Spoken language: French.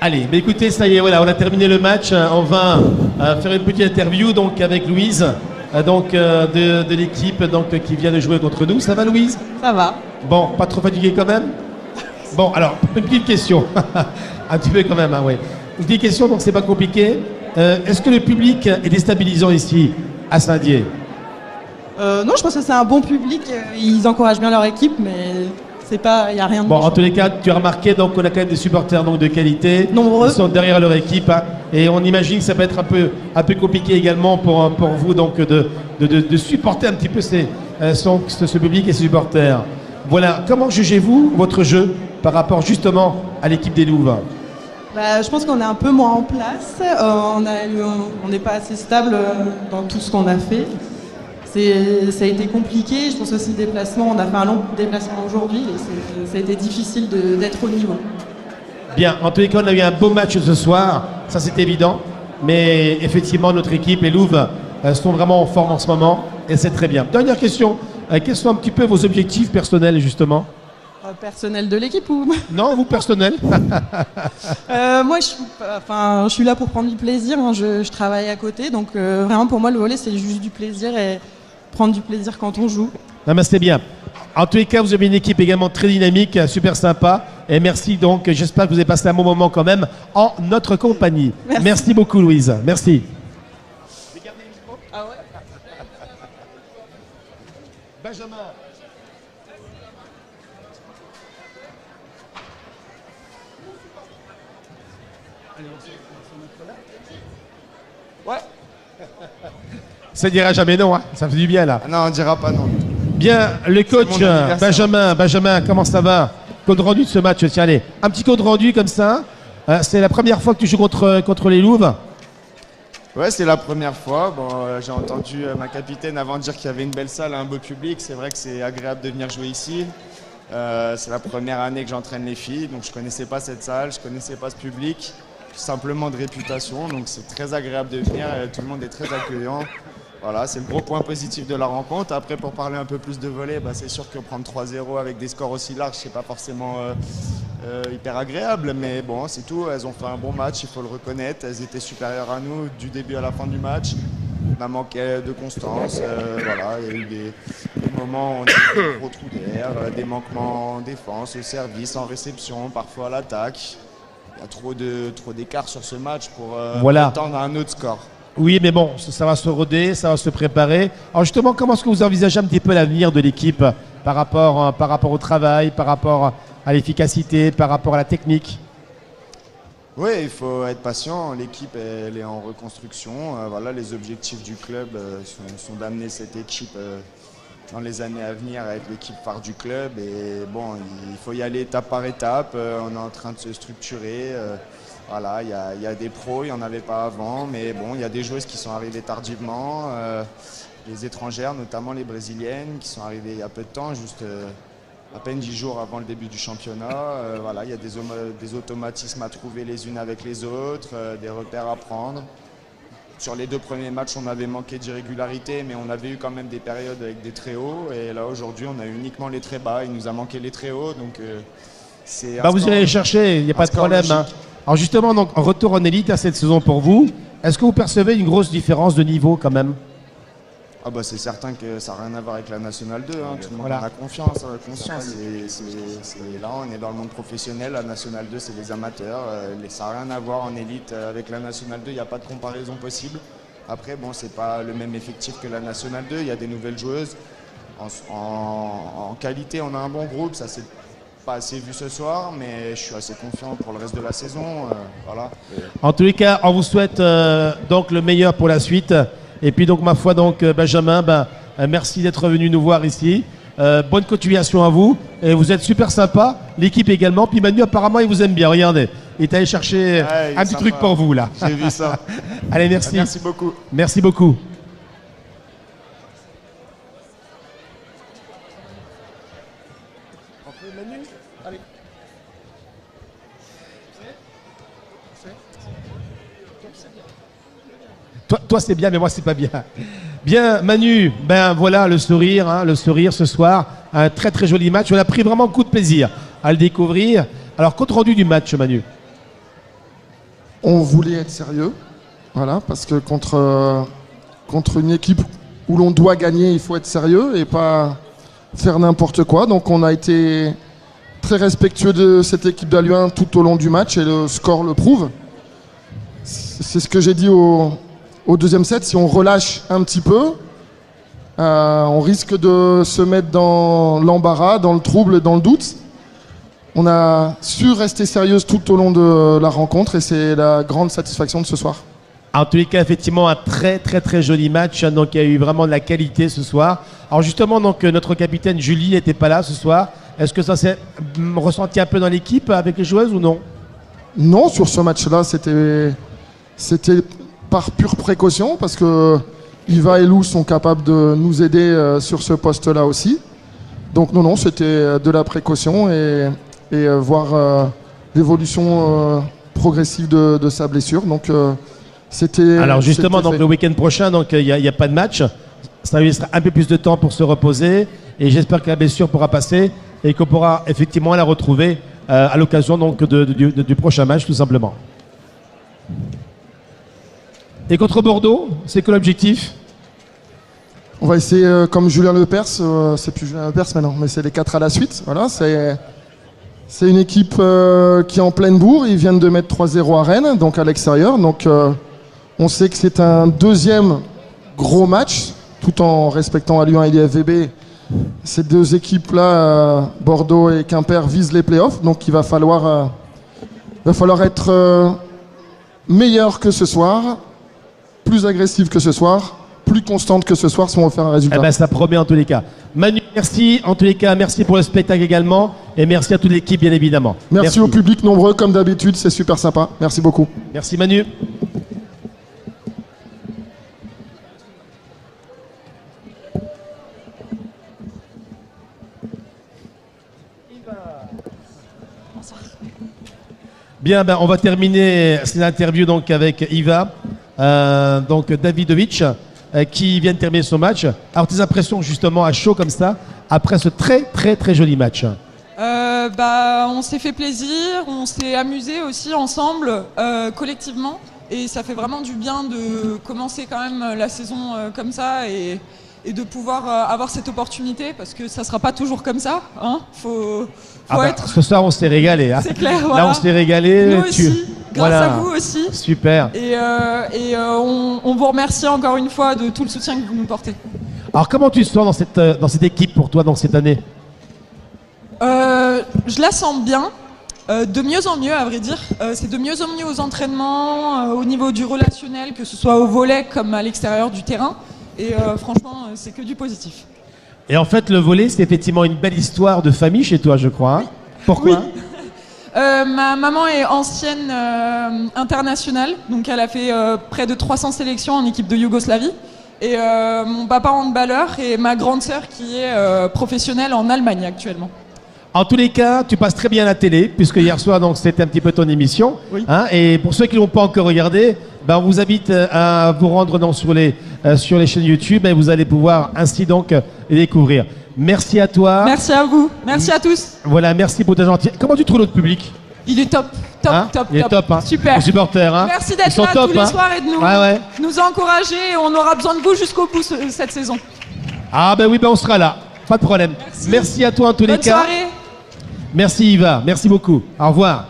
Allez, bah écoutez, ça y est, voilà, on a terminé le match. On va faire une petite interview donc avec Louise, de l'équipe qui vient de jouer contre nous. Ça va, Louise? Ça va. Bon, pas trop fatigué quand même? Bon, alors, une petite question. Un petit peu quand même, hein, oui. Une petite question, donc c'est pas compliqué. Est-ce que le public est déstabilisant ici, à Saint-Dié? Non, je pense que c'est un bon public. Ils encouragent bien leur équipe, mais c'est pas, il n'y a rien de Bon, méchant. en tous les cas, tu as remarqué donc qu'on a quand même des supporters donc de qualité, Nombreux. qui sont derrière leur équipe, hein, et on imagine que ça peut être un peu compliqué également pour vous donc de supporter un petit peu ce public et ces supporters. Voilà, comment jugez-vous votre jeu par rapport justement à l'équipe des Louves? Bah, je pense qu'on est un peu moins en place. On n'est pas assez stable dans tout ce qu'on a fait. Ça a été compliqué. Je pense aussi le déplacement. On a fait un long déplacement aujourd'hui et ça a été difficile d'être au niveau. Bien, en tous les cas, on a eu un beau match ce soir, ça c'est évident. Mais effectivement, notre équipe, les Louves, sont vraiment en forme en ce moment et c'est très bien. Dernière question, quels sont un petit peu vos objectifs personnels justement? Personnel de l'équipe ou Non, vous personnel? Moi, je suis là pour prendre du plaisir. Hein. Je travaille à côté, donc vraiment pour moi, le volley, c'est juste du plaisir et prendre du plaisir quand on joue. Non, mais c'est bien. En tous les cas, vous avez une équipe également très dynamique, super sympa. Et merci donc. J'espère que vous avez passé un bon moment quand même en notre compagnie. Merci beaucoup, Louise. Merci. Ah ouais. Benjamin. Ouais. Ça dira jamais non, hein. Ça fait du bien là. Ah non, on dira pas non. Bien, le coach Benjamin, comment ça va? Code rendu de ce match, tiens, allez. Un petit code rendu comme ça. C'est la première fois que tu joues contre les Louves? Ouais, c'est la première fois. Bon, j'ai entendu ma capitaine avant dire qu'il y avait une belle salle, un beau public. C'est vrai que c'est agréable de venir jouer ici. C'est la première année que j'entraîne les filles, donc je connaissais pas cette salle, je connaissais pas ce public. Simplement de réputation, donc c'est très agréable de venir, tout le monde est très accueillant. Voilà, c'est le gros point positif de la rencontre. Après, pour parler un peu plus de volley, bah, c'est sûr que prendre 3-0 avec des scores aussi larges, c'est pas forcément hyper agréable, mais bon, c'est tout. Elles ont fait un bon match, il faut le reconnaître. Elles étaient supérieures à nous du début à la fin du match. On a manqué de constance. Voilà, il y a eu des moments où on a eu trop trous d'air, des manquements en défense, au service, en réception, parfois à l'attaque. Il y a trop d'écart sur ce match pour attendre un autre score. Oui, mais bon, ça va se roder, ça va se préparer. Alors justement, comment est-ce que vous envisagez un petit peu l'avenir de l'équipe par rapport au travail, par rapport à l'efficacité, par rapport à la technique? Oui, il faut être patient. L'équipe, elle est en reconstruction. Voilà, les objectifs du club sont d'amener cette équipe dans les années à venir à être l'équipe phare du club. Et bon, il faut y aller étape par étape. On est en train de se structurer. Voilà, il y a des pros, il n'y en avait pas avant. Mais bon, il y a des joueuses qui sont arrivées tardivement. Les étrangères, notamment les brésiliennes, qui sont arrivées il y a peu de temps, juste à peine 10 jours avant le début du championnat. Voilà, il y a des automatismes à trouver les unes avec les autres, des repères à prendre. Sur les 2 premiers matchs, on avait manqué d'irrégularité, mais on avait eu quand même des périodes avec des très hauts. Et là, aujourd'hui, on a uniquement les très bas. Il nous a manqué les très hauts. Donc, c'est vous irez les chercher, il n'y a pas de problème. Hein. Alors justement, donc, en retour en élite à cette saison pour vous, est-ce que vous percevez une grosse différence de niveau quand même? Ah bah c'est certain que ça n'a rien à voir avec la Nationale 2, hein. Tout le monde en a confiance. Là, on est dans le monde professionnel, la Nationale 2 c'est les amateurs, ça n'a rien à voir en élite avec la Nationale 2, il n'y a pas de comparaison possible. Après, bon, c'est pas le même effectif que la Nationale 2, il y a des nouvelles joueuses. En qualité, on a un bon groupe, ça s'est pas assez vu ce soir, mais je suis assez confiant pour le reste de la saison. Voilà. En tous les cas, on vous souhaite donc le meilleur pour la suite. Et puis donc ma foi donc Benjamin, merci d'être venu nous voir ici. Bonne continuation à vous. Et vous êtes super sympa, l'équipe également. Puis Manu apparemment il vous aime bien, regardez. Il est allé chercher un petit truc pour vous là. J'ai vu ça. Allez, merci. Merci beaucoup. Merci beaucoup. Manu, allez. Toi c'est bien, mais moi c'est pas bien. Bien, Manu, voilà le sourire ce soir. Un très très joli match. On a pris vraiment beaucoup de plaisir à le découvrir. Alors, compte rendu du match, Manu. on voulait être sérieux. Voilà, parce que contre une équipe où l'on doit gagner, il faut être sérieux et pas faire n'importe quoi. Donc on a été très respectueux de cette équipe d'Aluin tout au long du match et le score le prouve. C'est ce que j'ai dit au deuxième set. Si on relâche un petit peu, on risque de se mettre dans l'embarras, dans le trouble, dans le doute. On a su rester sérieuse tout au long de la rencontre et c'est la grande satisfaction de ce soir. En tous les cas, effectivement, un très très très joli match. Donc il y a eu vraiment de la qualité ce soir. Alors justement, donc notre capitaine Julie n'était pas là ce soir. Est-ce que ça s'est ressenti un peu dans l'équipe avec les joueuses ou non? Non, sur ce match-là, c'était par pure précaution parce que Iva et Lou sont capables de nous aider sur ce poste-là aussi. Donc non, c'était de la précaution et voir l'évolution progressive de sa blessure. Donc c'était. Alors justement, donc le week-end prochain, donc il y a pas de match. Ça lui laissera un peu plus de temps pour se reposer et j'espère que la blessure pourra passer et qu'on pourra effectivement la retrouver à l'occasion donc du prochain match tout simplement. Et contre Bordeaux, c'est quoi l'objectif? On va essayer comme Julien Lepers, c'est plus Julien Lepers maintenant, mais c'est les 4 à la suite. Voilà, c'est une équipe qui est en pleine bourre. Ils viennent de mettre 3-0 à Rennes, donc à l'extérieur. Donc on sait que c'est un deuxième gros match, tout en respectant Aluin et l'IFVB. Ces deux équipes-là, Bordeaux et Quimper, visent les playoffs. Donc il va falloir être meilleur que ce soir, plus agressif que ce soir, plus constante que ce soir si on veut faire un résultat. Eh ben, ça promet en tous les cas. Manu, merci en tous les cas, merci pour le spectacle également et merci à toute l'équipe bien évidemment. Merci au public nombreux comme d'habitude, c'est super sympa. Merci beaucoup. Merci Manu. Bien, ben, on va terminer cette interview donc avec Iva, donc Davidovic, qui vient de terminer son match. Alors tes impressions justement à chaud comme ça, après ce très très très joli match? On s'est fait plaisir, on s'est amusé aussi ensemble, collectivement, et ça fait vraiment du bien de commencer quand même la saison comme ça et de pouvoir avoir cette opportunité parce que ça sera pas toujours comme ça, hein. Faut être. Ce soir on s'est régalé. Hein. C'est clair. Voilà. Là on s'est régalé. Nous aussi, grâce à vous aussi. Super. Et on vous remercie encore une fois de tout le soutien que vous nous portez. Alors comment tu te sens dans cette équipe pour toi dans cette année? Je la sens bien, de mieux en mieux à vrai dire. C'est de mieux en mieux aux entraînements, au niveau du relationnel, que ce soit au volley comme à l'extérieur du terrain. Et franchement, c'est que du positif. Et en fait, le volley, c'est effectivement une belle histoire de famille chez toi, je crois. Hein. Pourquoi? Oui. Ma maman est ancienne internationale, donc elle a fait près de 300 sélections en équipe de Yougoslavie. Et mon papa handballeur et ma grande sœur qui est professionnelle en Allemagne actuellement. En tous les cas, tu passes très bien à la télé, puisque hier soir, donc, c'était un petit peu ton émission. Oui. Hein, et pour ceux qui ne l'ont pas encore regardé, ben, on vous invite à vous rendre donc, sur les chaînes YouTube et vous allez pouvoir ainsi donc les découvrir. Merci à toi. Merci à vous. Merci à tous. Voilà, merci pour ta gentillesse. Comment tu trouves notre public? Il est top. Top, hein, top, il est top. Hein. Super. Les supporters. Hein. Merci d'être là top, tous les hein. soirs et de nous encourager. Et on aura besoin de vous jusqu'au bout cette saison. Ah ben oui, ben on sera là. Pas de problème. Merci à toi en tous les cas. Bonne soirée. Merci Iva, merci beaucoup. Au revoir.